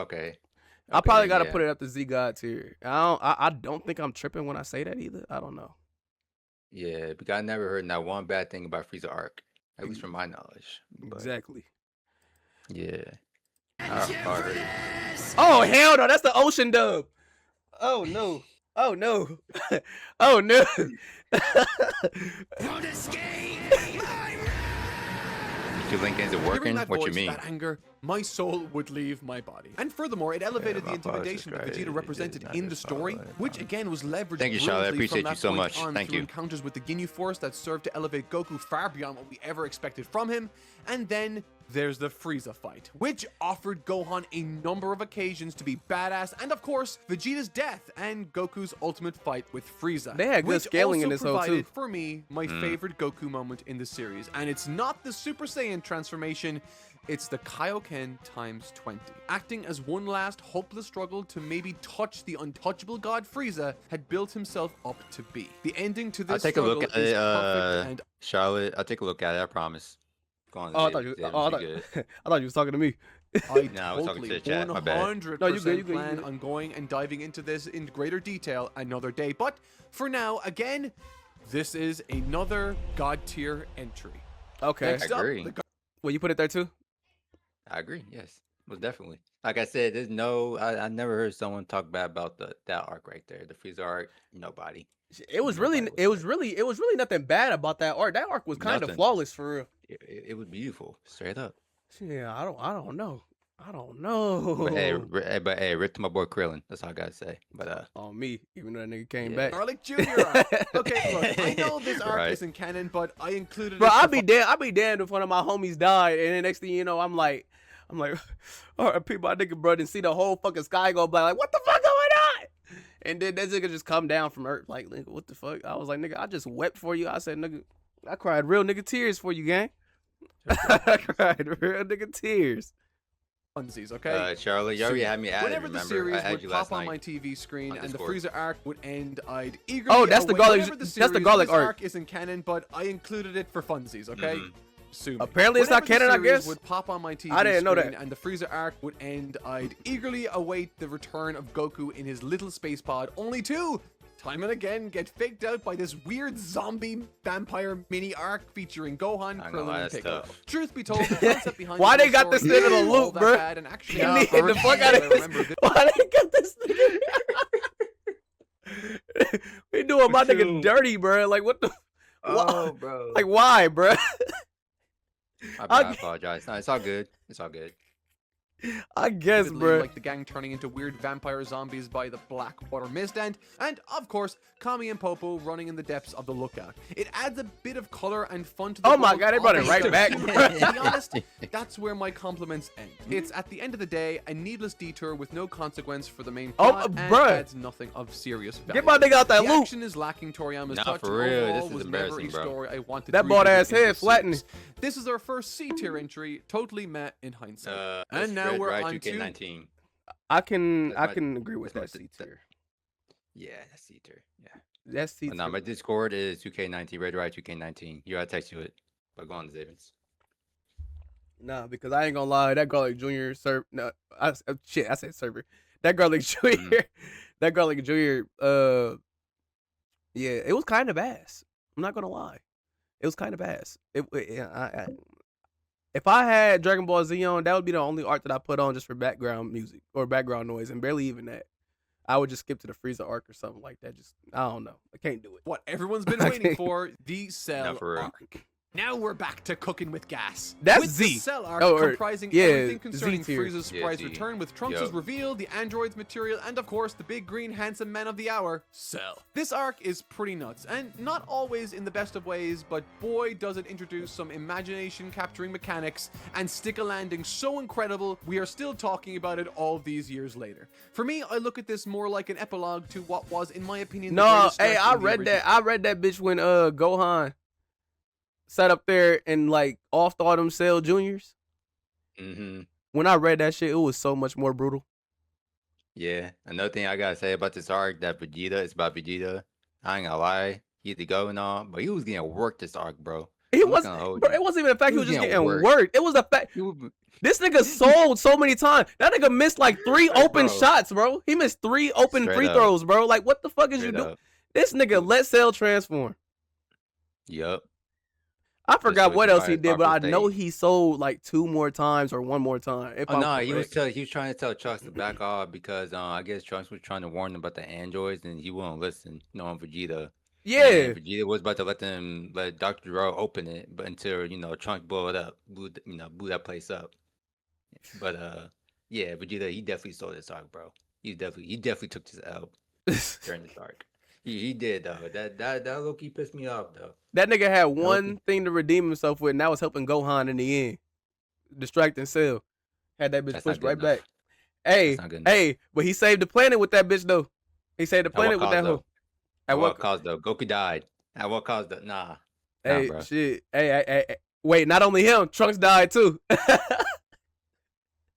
A: I probably
B: then,
A: gotta put it up to Z God tier. I don't think I'm tripping when I say that either. I don't know.
B: Yeah, because I never heard not one bad thing about Frieza arc, at least from my knowledge. But,
A: Exactly.
B: Yeah. I heard it.
A: Oh hell no, that's the ocean dub. Oh no. Oh no. Oh no.
B: Your link isn't
C: Hearing
B: working?
C: that
B: What you
C: voice,
B: mean?
C: that anger, my soul would leave my body. And furthermore, it elevated
B: my
C: the
B: apologies,
C: intimidation that
B: guys.
C: Vegeta represented
B: Not
C: in the
B: his
C: story,
B: fault.
C: which again was leveraged
B: Thank you, Charlotte. I
C: brilliantly
B: appreciate
C: from
B: you
C: that
B: so
C: point
B: much.
C: on
B: Thank
C: through
B: you.
C: encounters with the Ginyu Force that served to elevate Goku far beyond what we ever expected from him. And then there's the Frieza fight, which offered Gohan a number of occasions to be badass, and of course, Vegeta's death and Goku's ultimate fight with Frieza.
A: They had good
C: which
A: scaling in
C: also
A: this whole, too.
C: provided, for me, my favorite Goku moment in the series, and it's not the Super Saiyan transformation, it's the Kaioken times 20. Acting as one last hopeless struggle to maybe touch the untouchable god Frieza had built himself up to be. The ending to
B: I'll
C: this
B: take a
C: struggle
B: look at
C: is
B: it,
C: perfect and
B: Charlotte. I'll take a look at it. I promise. Go on.
A: Oh, I thought you.
B: Zayden,
A: Oh, I
B: be
A: thought,
B: good.
A: I thought you was talking to me.
C: I
B: No, I was talking to the
C: totally
B: chat, my bad.
C: 100%
A: No, you good, you good, you
C: plan
A: good.
C: on going and diving into this in greater detail another day. But for now, again, this is another god tier entry.
A: Okay.
C: Next up,
B: agree.
C: the
A: Well, you put it there too.
B: I agree. Yes, most definitely. Like I said, there's no. I never heard someone talk bad about that arc right there. The Frieza arc. Nobody.
A: It was really nothing bad about that arc. That arc was kind of
B: Nothing.
A: flawless for real.
B: It was beautiful, straight up.
A: Yeah, I don't know.
B: But hey, rip to my boy Krillin. That's all I gotta say. But
A: On me, even though that nigga came
B: Yeah.
A: back.
C: Garlic Jr. arc. Okay, look, I know this arc
B: Right.
C: isn't canon, but I included
A: Bro,
C: it.
A: I'd be damned if one of my homies died, and then next thing you know, I'm like, all right, people, my nigga, bro, and see the whole fucking sky go black, like, what the fuck going on? And then that nigga just come down from Earth, like, nigga, what the fuck? I was like, nigga, I just wept for you. I said, nigga, I cried real nigga tears for you, gang. I cried real nigga tears.
C: funsies, okay?
B: Charlotte, you already had me added.
C: Whenever the
B: Remember,
C: series
B: I had
C: would
B: you
C: pop
B: last
C: on my
B: night.
C: TV screen
B: on
C: and the
B: Discord.
C: Frieza arc would end, I'd eagerly
A: Oh, that's the
C: await
A: garlic-
C: whenever
A: that's the
C: series,
A: garlic
C: this
A: arc.
C: isn't canon, but I included it for funsies, okay?
B: Mhm.
C: Sue me.
A: Apparently it's not
C: Whenever the
A: canon, I
C: series
A: guess.
C: would pop on my TV
A: I didn't know
C: screen
A: that.
C: and the Frieza arc would end, I'd eagerly await the return of Goku in his little space pod, only to time and again get faked out by this weird zombie vampire mini arc featuring Gohan,
B: I know,
C: Krillin, and
B: that's
C: Piccolo.
B: tough.
C: Truth be told, the concept behind
A: Why
C: the
A: they got
C: whole
A: this
C: story
A: nigga in a
C: isn't all
A: loop,
C: that
A: bruh?
C: bad, and actually,
A: Get
C: I
A: the fuck out of
C: I
A: this.
C: remember this.
A: Why they got this nigga? We doing my nigga
B: Shoot.
A: dirty, bro. Like, what the?
B: Oh, bro.
A: Like, why, bro?
B: My bad, I apologize. No, it's all good. It's all good.
A: I guess,
C: Vividly,
A: bro.
C: like the gang turning into weird vampire zombies by the Blackwater Mist End, and of course, Kami and Popo running in the depths of the Lookout. It adds a bit of color and fun to the
A: Oh my
C: world
A: God, they
C: of
A: brought it
C: the
A: right
C: show.
A: back,
C: To
A: bro.
C: be honest, that's where my compliments end. It's at the end of the day a needless detour with no consequence for the main
A: Oh,
C: plot and
A: bruh.
C: adds nothing of serious value.
A: Get my nigga out that
C: The
A: loop.
C: action is lacking Toriyama's
B: Nah,
C: touch.
B: for
C: and
B: real,
C: overall
B: this is
C: was never a
B: embarrassing, bro.
C: story I wanted
A: That
C: to
A: bald
C: revisit
A: ass
C: in the
A: head flattening.
C: series. This is our first C tier entry, totally met in hindsight. And
B: That's
C: now
B: Red
C: we're
B: Riot
C: on to
B: 2K19.
A: I can
B: That's my-
A: agree with that
B: that's my-
A: C tier.
B: Yeah, that's C tier. Yeah.
A: That's C
B: But nah,
A: tier.
B: my Discord is 2K19, Red Riot 2K19. You gotta text you it. But go on, Zavens.
A: Nah, because I ain't gonna lie, that Garlic Jr. server. No, I said server. That Garlic Jr. That Garlic Jr. Yeah, it was kind of ass. I'm not gonna lie, it was kind of ass. If I had Dragon Ball Z on, that would be the only art that I put on just for background music or background noise, and barely even that. I would just skip to the Frieza arc or something like that. Just I don't know. I can't do it.
C: What everyone's been waiting for, the Cell
B: Not for real.
C: arc. Now we're back to cooking with gas.
A: That's
C: with
A: Z.
C: The Cell arc
A: Oh, or-
C: comprising
A: yeah,
C: everything concerning
A: Z tier.
C: Frieza's
B: Yeah,
C: surprise
B: Z.
C: return with Trunks'
B: Yup.
C: reveal, the android's material, and of course the big green handsome man of the hour, Cell. This arc is pretty nuts, and not always in the best of ways, but boy does it introduce some imagination capturing mechanics and stick a landing so incredible we are still talking about it all these years later. For me, I look at this more like an epilogue to what was, in my opinion, the
A: No,
C: greatest
A: hey,
C: stretch
A: I
C: in the
A: read
C: original.
A: that. I read that bitch when Gohan sat up there and like offed all them Cell Juniors.
B: Mm-hmm.
A: When I read that shit, it was so much more brutal.
B: Yeah. Another thing I gotta say about this arc, that Vegeta, it's about Vegeta. I ain't gonna lie, he had to go and all, but he was getting worked this arc, bro.
A: He
B: I'm not
A: wasn't.
B: gonna hold
A: Bro,
B: you.
A: it wasn't even the fact he
B: He
A: was
B: was
A: just
B: getting
A: getting
B: worked.
A: worked. It was the fact
B: He was,
A: this nigga sold so many times. That nigga missed like 3
B: Hey,
A: open
B: bro.
A: shots, bro. He missed 3 open
B: Straight
A: free
B: up.
A: throws, bro. Like, what the fuck is you
B: straight
A: doing?
B: up.
A: This nigga let Cell transform.
B: Yup.
A: I forgot
B: so
A: what
B: he
A: else
B: can
A: he
B: buy
A: did,
B: his
A: but I
B: proper
A: know
B: state.
A: he sold like 2 more times or 1 more time. If
B: Oh
A: I'm
B: no, he was
A: correct.
B: trying to tell Trunks to back off because I guess Trunks was trying to warn him about the androids and he wouldn't listen, knowing Vegeta.
A: Yeah.
B: And Vegeta was about to let Dr. Gero open it, but until Trunks blew it up, blew that place up. But yeah, Vegeta, he definitely sold this arc, bro. He definitely took this L during this arc. He did though. That low-key pissed me off though.
A: That nigga had
B: That low-key-
A: one thing to redeem himself with, and that was helping Gohan in the end. Distracting Cell. Had that bitch
B: That's not
A: pushed
B: good
A: right
B: enough.
A: back. Hey,
B: That's not good enough.
A: hey, but he saved the planet with that bitch though. He saved the
B: At what
A: planet with that
B: cause,
A: hoe.
B: though?
A: At
B: At
A: what
B: what cause though? Goku died. At what cause though? Nah,
A: Hey,
B: bro.
A: shit. Hey, wait, not only him, Trunks died too.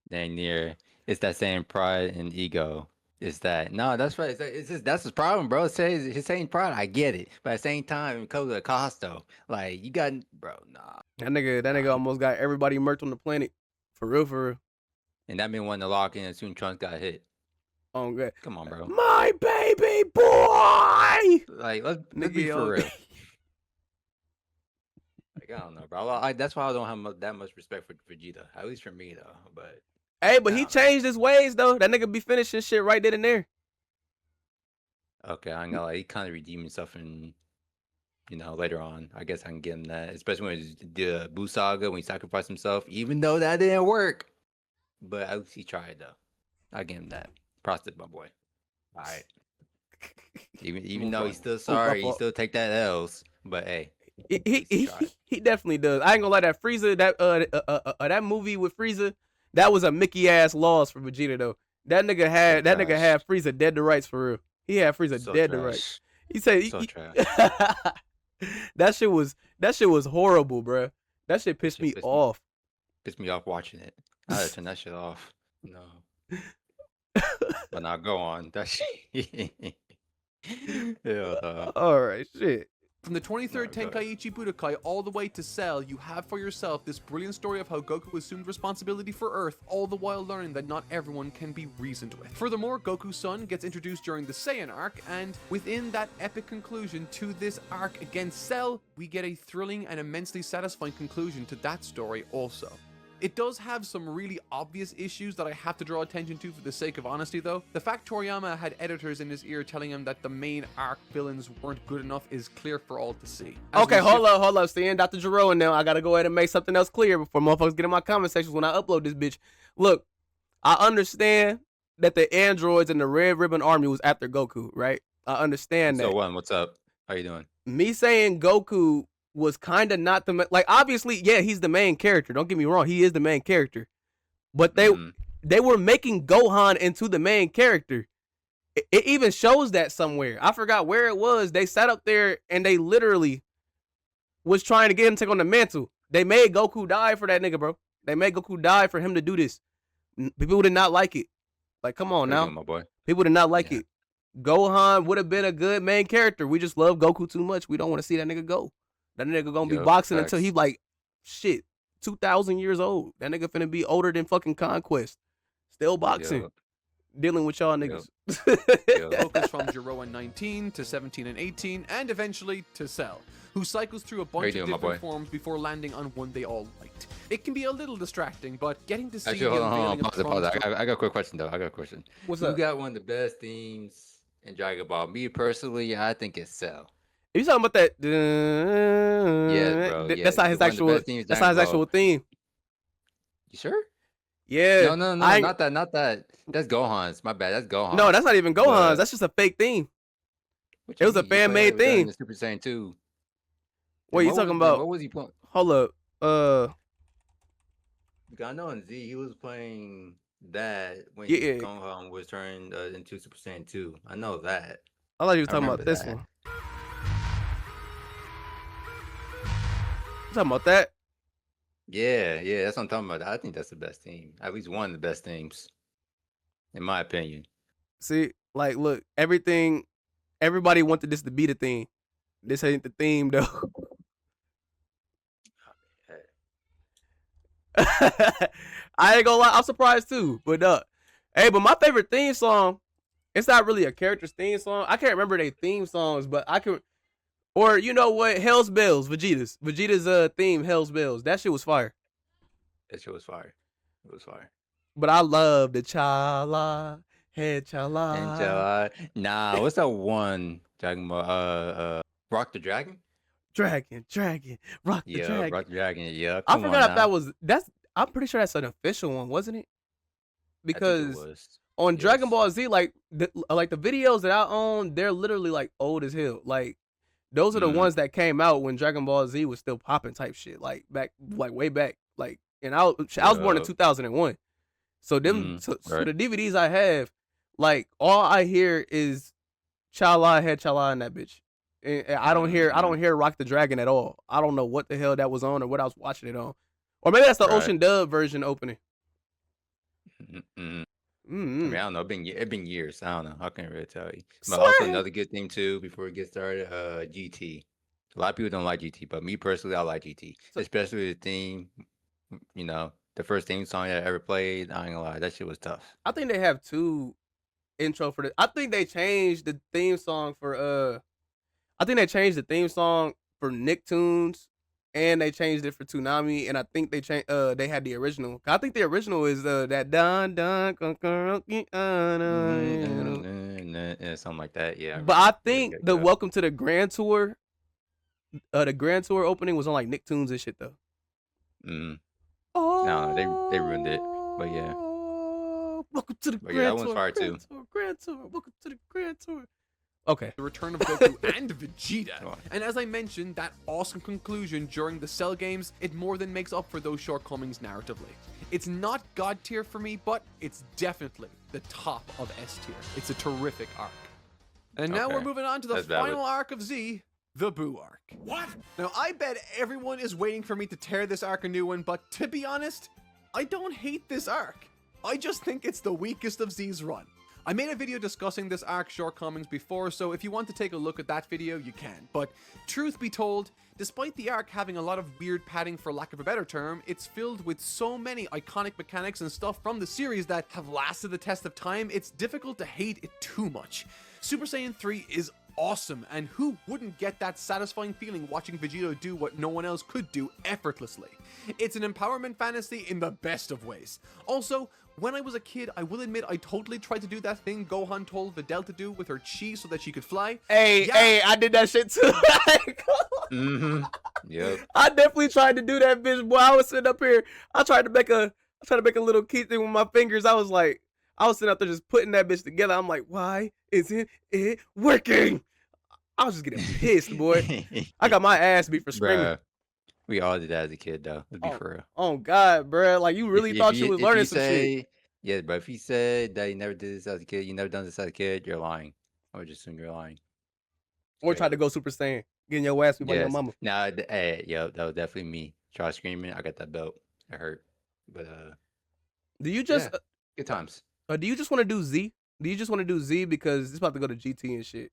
B: Dang near. It's that same pride and ego. It's that no, that's right. That's his problem, bro. It's his same pride. I get it, but at the same time, it comes with a cost though. Like you got, bro. Nah,
A: That nigga almost got everybody murked on the planet. For real, for real.
B: and that meant wanting to lock in as soon as Trunks got hit.
A: Oh, God.
B: Come on, bro.
A: My baby boy!
B: Like let's
A: Nigga,
B: be for
A: yo.
B: real. Like I don't know, bro. That's why I don't have that much respect for Vegeta. At least for me though. But
A: Hey, but he
B: Nah.
A: changed his ways, though. That nigga be finishing shit right then and there.
B: okay, I ain't gonna lie. He kind of redeemed himself in. Later on, I guess I can give him that, especially when it's the Buu Saga when he sacrificed himself, even though that didn't work. But at least he tried, though. I give him that. Props to my boy. All right. Even though he's still sorry, he
A: fault.
B: still take that L's. But hey,
A: He
B: at least he tried.
A: he definitely does. I ain't gonna lie, that Frieza, that movie with Frieza, that was a Mickey ass loss for Vegeta though. That nigga had
B: trash.
A: Frieza dead to rights for real. He had Frieza
B: So
A: dead to
B: trash.
A: rights. He said
B: So trash.
A: that shit was horrible, bruh. That shit pissed
B: shit
A: me
B: pissed me-
A: off.
B: Pissed me off watching it. I had to turn that shit off. No. But now go on. That shit. Yeah.
A: All right, shit.
C: From the 23rd
B: No, go
C: Tenkaichi Budokai all the way to Cell, you have for yourself this brilliant story of how Goku assumed responsibility for Earth, all the while learning that not everyone can be reasoned with. Furthermore, Goku's son gets introduced during the Saiyan arc, and within that epic conclusion to this arc against Cell, we get a thrilling and immensely satisfying conclusion to that story also. It does have some really obvious issues that I have to draw attention to for the sake of honesty though. The fact Toriyama had editors in his ear telling him that the main arc villains weren't good enough is clear for all to see. As
A: Okay,
B: Oh,
C: we
A: hold up. Seeing Dr. Jerome now, I gotta go ahead and make something else clear before motherfuckers get in my comment sections when I upload this bitch. Look, I understand that the androids and the Red Ribbon Army was after Goku, right? I understand that.
B: So one, what's up? How you doing?
A: Me saying Goku was kind of not the like obviously, yeah, he's the main character. Don't get me wrong, he is the main character. But
B: Mhm.
A: they were making Gohan into the main character. It even shows that somewhere. I forgot where it was. They sat up there and they literally was trying to get him to take on the mantle. They made Goku die for that nigga, bro. They made Goku die for him to do this. People did not like it. Like, come on
B: How you
A: now.
B: doing, my boy?
A: People did not like
B: Yeah.
A: it. Gohan would have been a good main character. We just love Goku too much. We don't want to see that nigga go. That nigga gonna be
B: Yup,
A: boxing until
B: facts.
A: he like, shit, 2,000 years old. That nigga finna be older than fucking Conquest. Still boxing.
B: Yup.
A: dealing with y'all niggas.
C: Focus from Jiroa 19 to 17 and 18, and eventually to Cell, who cycles through a bunch of different forms before landing on one they all liked. It can be a little distracting, but getting to see
B: Actually, hold on,
C: unveiling
B: pause.
C: of
B: I got a quick question though. I got a question.
A: What's
B: Who
A: up?
B: got one of the best themes in Dragon Ball? Me personally, I think it's Cell.
A: You talking about that?
B: Yeah, bro.
A: That's not his actual. That's not his actual theme.
B: You sure?
A: Yeah.
B: No, not that. That's Gohan's. My bad. That's Gohan.
A: No, that's not even Gohan's. That's just a fake theme. It was a fan-made theme.
B: Super Saiyan 2.
A: What you talking about?
B: What was he playing?
A: Hold up.
B: I know in Z he was playing that when
A: Yeah.
B: Gohan was turned into Super Saiyan 2. I know that.
A: I thought you were talking
B: remember
A: about this
B: that.
A: one. You talking about that?
B: Yeah, that's what I'm talking about. I think that's the best team. At least one of the best teams, in my opinion.
A: See, like, look, everybody wanted this to be the theme. This ain't the theme, though. I ain't gonna lie, I'm surprised too. But hey, but my favorite theme song, it's not really a character's theme song. I can't remember their theme songs, but I can. Or you know what? Hell's Bells, Vegeta's theme, Hell's Bells. That shit was fire.
B: That shit was fire. It was fire.
A: But I love the Chala, head Chala.
B: And nah, what's that one Dragon Ball? Rock the Dragon.
A: Dragon, rock the dragon.
B: Rock the Dragon. Yeah,
A: I forgot if that was I'm pretty sure that's an official one, wasn't it? Because on Dragon Ball Z, like the videos that I own, they're literally like old as hell. Like those are the ones that came out when Dragon Ball Z was still popping type shit, like way back. Like, and I was born in 2001, so them so the DVDs I have, like all I hear is Chala, head Chala, and that bitch. And I don't hear Rock the Dragon at all. I don't know what the hell that was on or what I was watching it on, or maybe that's the Ocean Dub version opening.
B: I mean, I don't know. It's been years. I don't know. I can't really tell you. But also another good thing too, before we get started, GT. A lot of people don't like GT, but me personally, I like GT, especially the theme. You know, the first theme song that I ever played. I ain't gonna lie, that shit was tough.
A: I think they have two intro for the. I think they changed the theme song for I think they changed the theme song for Nicktoons, and they changed it for Toonami, and I think they changed. They had the original. I think the original is that dun dun
B: something like that. Yeah.
A: But I think the Welcome to the Grand Tour, the Grand Tour opening was on like Nicktoons and shit though.
B: Oh, no, they ruined it. But yeah.
A: Welcome to the
B: Grand
A: Tour.
B: That one's fire too.
A: Grand Tour. Welcome to the Grand Tour. Okay.
C: The return of Goku and Vegeta. And as I mentioned, that awesome conclusion during the Cell games, it more than makes up for those shortcomings narratively. It's not God tier for me, but it's definitely the top of S tier. It's a terrific arc. And now we're moving on to the final arc of Z, the Boo arc. What? Now, I bet everyone is waiting for me to tear this arc a new one, but to be honest, I don't hate this arc. I just think it's the weakest of Z's run. I made a video discussing this arc's shortcomings before, so if you want to take a look at that video, you can. But truth be told, despite the arc having a lot of weird padding for lack of a better term, it's filled with so many iconic mechanics and stuff from the series that have lasted the test of time, it's difficult to hate it too much. Super Saiyan 3 is awesome, and who wouldn't get that satisfying feeling watching Vegeta do what no one else could do effortlessly? It's an empowerment fantasy in the best of ways. Also, when I was a kid, I will admit I totally tried to do that thing Gohan told Videl to do with her chi so that she could fly.
A: Hey, I did that shit too.
B: Yep.
A: I definitely tried to do that, bitch. Boy, I was sitting up here. I tried to make a little key thing with my fingers. I was sitting up there just putting that bitch together. I'm like, why isn't it working? I was just getting pissed, boy. I got my ass beat for screaming.
B: Bruh, we all did that as a kid, though. Let's be for real.
A: Oh God, bro! Like you really thought you was learning some shit.
B: Yeah, but if you said that you never did this as a kid, you never done this as a kid, you're lying. I would just assume you're lying.
A: Or tried to go Super Saiyan, getting your ass beat by your mama.
B: Nah, that was definitely me. Try screaming, I got that belt. It hurt, but
A: do you just
B: good times?
A: Do you just want to do Z? Do you just want to do Z because it's about to go to GT and shit?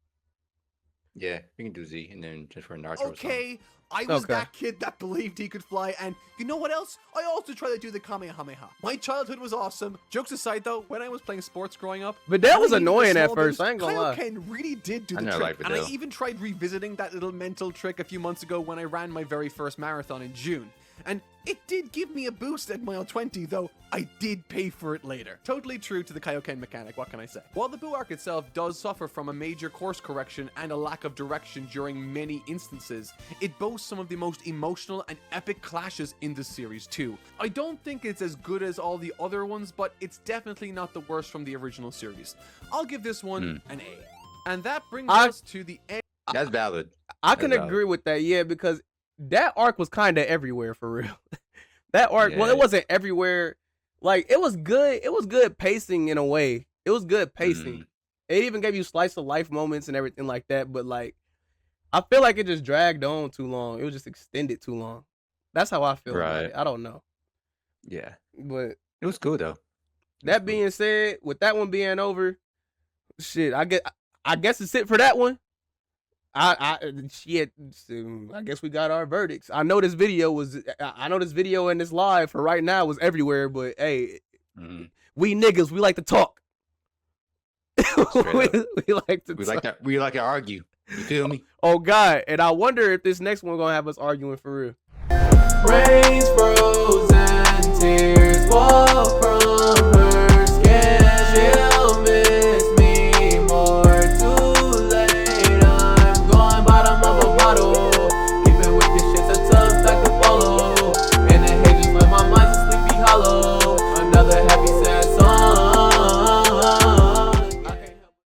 B: Yeah, we can do Z and then just for Naruto.
C: Okay, I was
A: Okay.
C: that kid that believed he could fly, and you know what else? I also tried to do the Kamehameha. My childhood was awesome. Jokes aside, though, when I was playing sports growing up,
A: But that was
C: and even
A: annoying
C: the
A: at
C: small
A: first,
C: boost,
A: I ain't gonna lie.
C: Kaioken really did do
B: I
C: the
B: never
C: trick,
B: liked
C: and I
B: Videl.
C: even tried revisiting that little mental trick a few months ago when I ran my very first marathon in June. And it did give me a boost at mile 20, though I did pay for it later. Totally true to the Kaioken mechanic, what can I say? While the Boo arc itself does suffer from a major course correction and a lack of direction during many instances, it boasts some of the most emotional and epic clashes in the series too. I don't think it's as good as all the other ones, but it's definitely not the worst from the original series. I'll give this one an A. And that brings us to the end.
B: That's valid.
A: I can
B: That's valid.
A: agree with that, yeah, because that arc was kind of everywhere for real. That arc, well,
B: Yeah.
A: it wasn't everywhere. Like, it was good. It was good pacing in a way. It was good pacing. It even gave you slice of life moments and everything like that. But like, I feel like it just dragged on too long. It was just extended too long. That's how I feel about
B: Right.
A: it. I don't know.
B: Yeah.
A: But
B: It was cool though.
A: that being said, with that one being over, shit, I guess it's it for that one. I guess we got our verdicts. I know this video and this live for right now was everywhere, but hey, we niggas, we like to talk. we like to talk.
B: We like to argue. You feel me?
A: Oh God, and I wonder if this next one gonna have us arguing for real.
F: Rains frozen, tears fall from